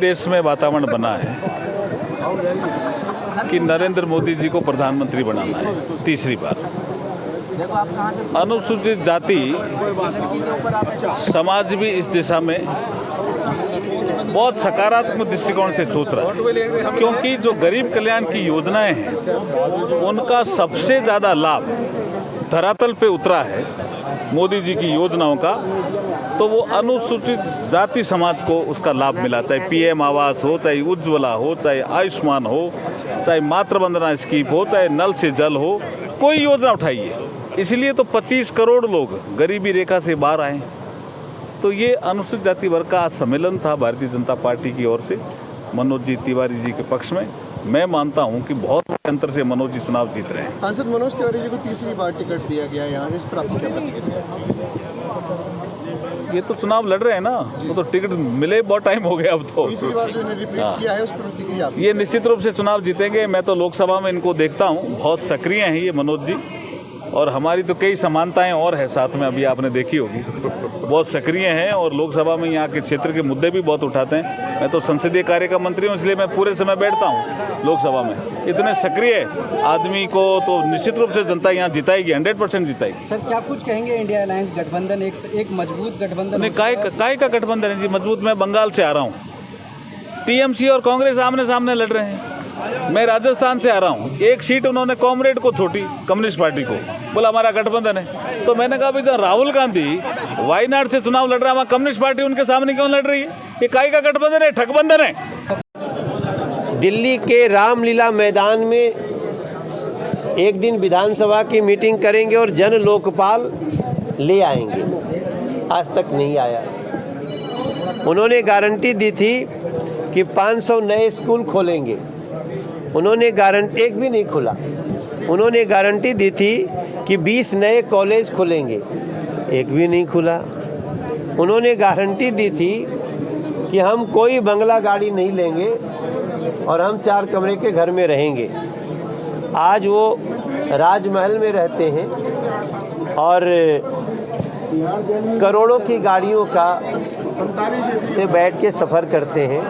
देश में वातावरण बना है कि नरेंद्र मोदी जी को प्रधानमंत्री बनाना है तीसरी बार। अनुसूचित जाति समाज भी इस दिशा में बहुत सकारात्मक दृष्टिकोण से सोच रहा है, क्योंकि जो गरीब कल्याण की योजनाएं हैं उनका सबसे ज़्यादा लाभ धरातल पे उतरा है मोदी जी की योजनाओं का, तो वो अनुसूचित जाति समाज को उसका लाभ मिला, चाहे पीएम आवास हो, चाहे उज्ज्वला हो, चाहे आयुष्मान हो, चाहे मातृवंदना स्कीम हो, चाहे नल से जल हो, कोई योजना उठाइए। इसलिए तो 25 करोड़ लोग गरीबी रेखा से बाहर आए। तो ये अनुसूचित जाति वर्ग का आज सम्मेलन था भारतीय जनता पार्टी की ओर से मनोज जी तिवारी जी के पक्ष में। मैं मानता हूं कि बहुत अंतर से मनोज जी चुनाव जीत रहे हैं। सांसद मनोज तिवारी जी को तीसरी बार टिकट दिया गया यहाँ, इस पर आपकी क्या प्रतिक्रिया? ये तो चुनाव लड़ रहे हैं ना, वो तो टिकट मिले बहुत टाइम हो गया अब तो। तीसरी बार जो इन्हें रिपीट किया है उस पर प्रतिक्रिया? ये निश्चित रूप से चुनाव जीतेंगे। मैं तो लोकसभा में इनको देखता हूँ, बहुत सक्रिय हैं ये मनोज जी, और हमारी तो कई समानताएं और है साथ में, अभी आपने देखी होगी। बहुत सक्रिय हैं और लोकसभा में यहाँ के क्षेत्र के मुद्दे भी बहुत उठाते हैं। मैं तो संसदीय कार्य का मंत्री हूँ, इसलिए मैं पूरे समय बैठता हूँ लोकसभा में। इतने सक्रिय आदमी को तो निश्चित रूप से जनता यहाँ जिताएगी, 100% जिताएगी। सर क्या कुछ कहेंगे? इंडिया अलायंस गठबंधन एक मजबूत गठबंधन नहीं, काय का गठबंधन है जी मजबूत? मैं बंगाल से आ रहा हूँ, टीएमसी और कांग्रेस आमने सामने लड़ रहे हैं। मैं राजस्थान से आ रहा हूँ, एक सीट उन्होंने कॉमरेड को छोड़ी, कम्युनिस्ट पार्टी को, बोला हमारा गठबंधन है। तो मैंने कहा भाई जब राहुल गांधी वायनाड से चुनाव लड़ रहा है, वहाँ कम्युनिस्ट पार्टी उनके सामने क्यों लड़ रही है? ये काय का गठबंधन है? ठगबंधन है। दिल्ली के रामलीला मैदान में एक दिन विधानसभा की मीटिंग करेंगे और जन लोकपाल ले आएंगे, आज तक नहीं आया। उन्होंने गारंटी दी थी कि 500 नए स्कूल खोलेंगे, उन्होंने गारंटी एक भी नहीं खुला। उन्होंने गारंटी दी थी कि 20 नए कॉलेज खुलेंगे, एक भी नहीं खुला। उन्होंने गारंटी दी थी कि हम कोई बंगला गाड़ी नहीं लेंगे और हम 4 कमरे के घर में रहेंगे। आज वो राजमहल में रहते हैं और करोड़ों की गाड़ियों का से बैठ के सफ़र करते हैं।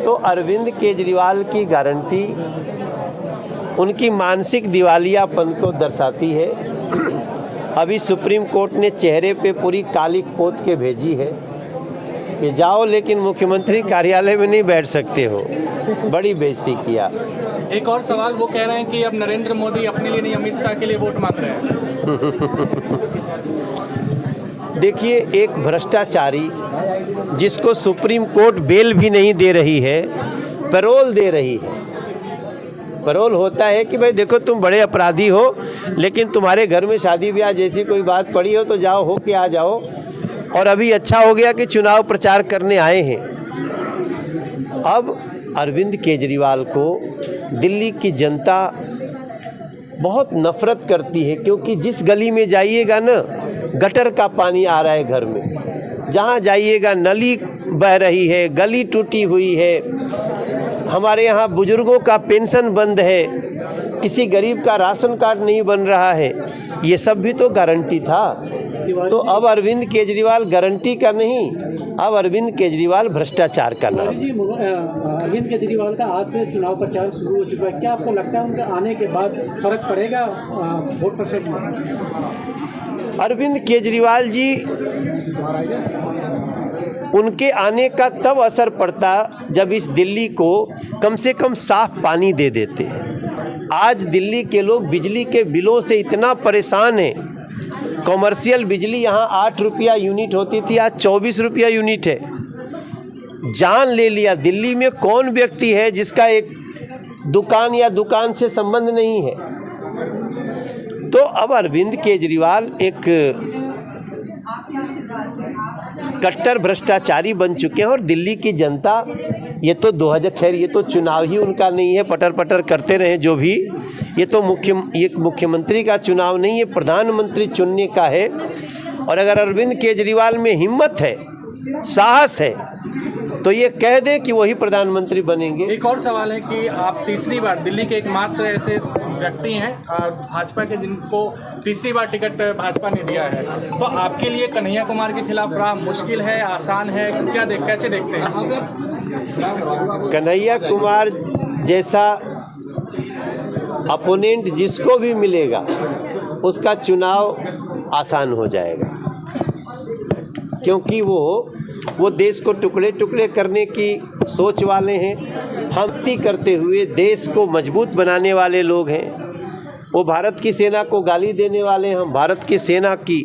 तो अरविंद केजरीवाल की गारंटी उनकी मानसिक दिवालियापन को दर्शाती है। अभी सुप्रीम कोर्ट ने चेहरे पे पूरी कालिख पोत के भेजी है कि जाओ लेकिन मुख्यमंत्री कार्यालय में नहीं बैठ सकते हो। बड़ी बेइज्जती किया। एक और सवाल, वो कह रहे हैं कि अब नरेंद्र मोदी अपने लिए नहीं अमित शाह के लिए वोट मांग रहे हैं। देखिए, एक भ्रष्टाचारी जिसको सुप्रीम कोर्ट बेल भी नहीं दे रही है, पैरोल दे रही है। पैरोल होता है कि भाई देखो तुम बड़े अपराधी हो, लेकिन तुम्हारे घर में शादी ब्याह जैसी कोई बात पड़ी हो तो जाओ हो के आ जाओ। और अभी अच्छा हो गया कि चुनाव प्रचार करने आए हैं। अब अरविंद केजरीवाल को दिल्ली की जनता बहुत नफरत करती है, क्योंकि जिस गली में जाइएगा ना, गटर का पानी आ रहा है घर में। जहाँ जाइएगा नली बह रही है, गली टूटी हुई है। हमारे यहाँ बुजुर्गों का पेंशन बंद है, किसी गरीब का राशन कार्ड नहीं बन रहा है। ये सब भी तो गारंटी था। तो अब अरविंद केजरीवाल गारंटी का नहीं, अब अरविंद केजरीवाल भ्रष्टाचार का नाम। अरविंद केजरीवाल का आज से चुनाव प्रचार शुरू हो चुका है, क्या आपको लगता है उनके आने के बाद फर्क पड़ेगा वोट परसेंट में? अरविंद केजरीवाल जी, उनके आने का तब असर पड़ता जब इस दिल्ली को कम से कम साफ पानी दे देते। आज दिल्ली के लोग बिजली के बिलों से इतना परेशान हैं। कॉमर्शियल बिजली यहाँ 8 रुपया यूनिट होती थी, आज 24 रुपया यूनिट है। जान ले लिया। दिल्ली में कौन व्यक्ति है जिसका एक दुकान या दुकान से संबंध नहीं है? तो अब अरविंद केजरीवाल एक कट्टर भ्रष्टाचारी बन चुके हैं। और दिल्ली की जनता, ये तो 2000, खैर ये तो चुनाव ही उनका नहीं है, पटर पटर करते रहे जो भी। ये तो मुख्यमंत्री का चुनाव नहीं है, प्रधानमंत्री चुनने का है। और अगर अरविंद केजरीवाल में हिम्मत है, साहस है, तो ये कह दें कि वही प्रधानमंत्री बनेंगे। एक और सवाल है कि आप तीसरी बार दिल्ली के एकमात्र ऐसे व्यक्ति हैं भाजपा के जिनको तीसरी बार टिकट भाजपा ने दिया है, तो आपके लिए कन्हैया कुमार के खिलाफ रहा मुश्किल है, आसान है, कैसे देखते हैं? कन्हैया कुमार जैसा अपोनेंट जिसको भी मिलेगा उसका चुनाव आसान हो जाएगा, क्योंकि वो देश को टुकड़े टुकड़े करने की सोच वाले हैं। हमती करते हुए देश को मजबूत बनाने वाले लोग हैं। वो भारत की सेना को गाली देने वाले हैं, हम भारत की सेना की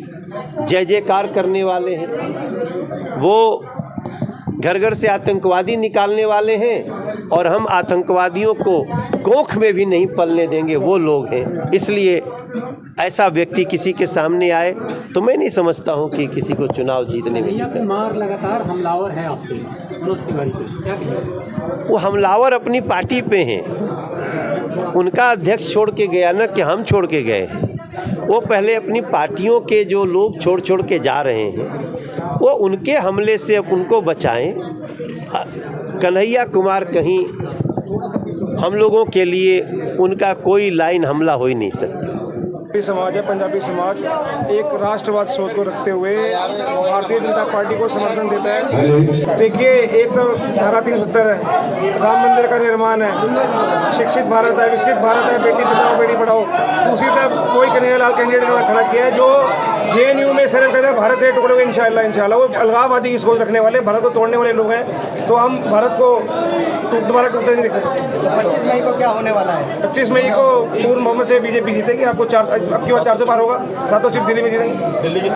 जय जयकार करने वाले हैं। वो घर घर से आतंकवादी निकालने वाले हैं और हम आतंकवादियों को कोख में भी नहीं पलने देंगे, वो लोग हैं। इसलिए ऐसा व्यक्ति किसी के सामने आए तो मैं नहीं समझता हूं कि किसी को चुनाव जीतने में। कन्हैया कुमार लगातार हमलावर है आपके मनोज तिवारी पे, क्या कहेंगे? वो हमलावर अपनी पार्टी पे हैं। उनका अध्यक्ष छोड़ के गया ना कि हम छोड़ के गए। वो पहले अपनी पार्टियों के जो लोग छोड़ के जा रहे हैं वो उनके हमले से उनको बचाएं। कन्हैया कुमार कहीं हम लोगों के लिए उनका कोई लाइन हमला हो ही नहीं सकती। समाज है, पंजाबी समाज एक राष्ट्रवाद सोच को रखते हुए भारतीय जनता पार्टी को समर्थन देता है। देखिए, एक तो धारा 370 है, राम मंदिर का निर्माण है, शिक्षित भारत है, विकसित भारत है, बेटी बचाओ बेटी पढ़ाओ। दूसरी तरफ कोई कन्हैया लाल कैंडिडेट खड़ा किया है जो JNU में शरण कहता है भारत है टुकड़े हुए इंशाल्लाह। वो अलगाववादी की सोच रखने वाले, भारत को तोड़ने वाले लोग हैं। तो हम भारत को दोबारा टूटते नहीं दिखते। 25 मई को क्या होने वाला है? 25 मई को नूर मोहम्मद से बीजेपी जीतेगी। आपको 4 अब की बार 400 पार होगा, 7 सीट दिल्ली में जीतेंगे।